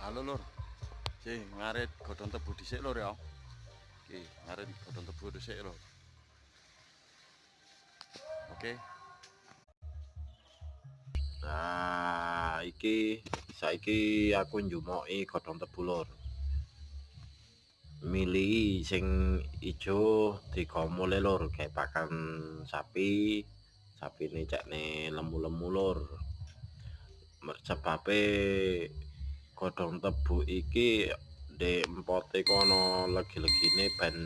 Halo lur, ngarit godhong tebu dhisik lur ya. Ngarit godhong tebu dhisik lur. Oke. Nah, saiki aku njumoki godhong tebu lur. Milih sing ijo digomole lur, kayak pakan sapi. Sapine cekne lemu-lemu lur. Sebabe godhong tebu iki ndek empote kono legi-legine ben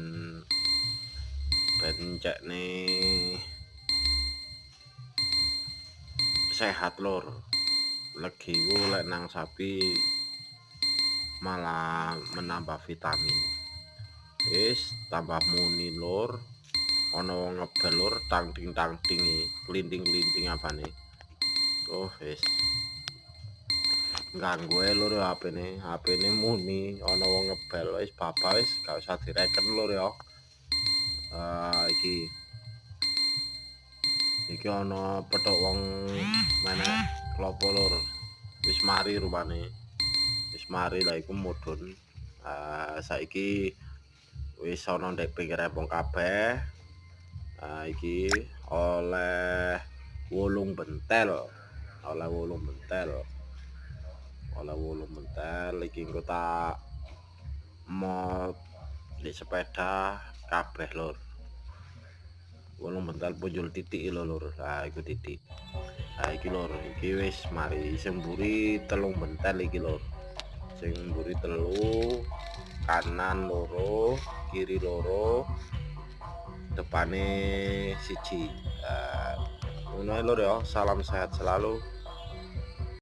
cekne sehat lur. Legi ku lek nang sapi malah menambah vitamin. Wis tambah muni lur. Ana wong ngebel lur tangting-tangtingi, klinting-klinting apane. Oh wis. Ganggu ae lur HP-ne muni, ana wong ngebel wis bapak wis gak usah direken lur ya. Iki ana petuk wong menek klopo lur. Wis mari rupane. Wis mari lah iku mudhun. Saiki wis ana ndek pinggir rempong kabeh. Iki oleh wolung bentel. Oleh wolung bentel iki engko tak mod di sepeda kabeh lur. Wolung bentel punjul titik lur. Iku titik. Iki lur, iki wis mari sing mburi telung bentel iki lur. Sing mburi telu, kanan loro, kiri loro, depane siji. Ngono lur ya, salam sehat selalu.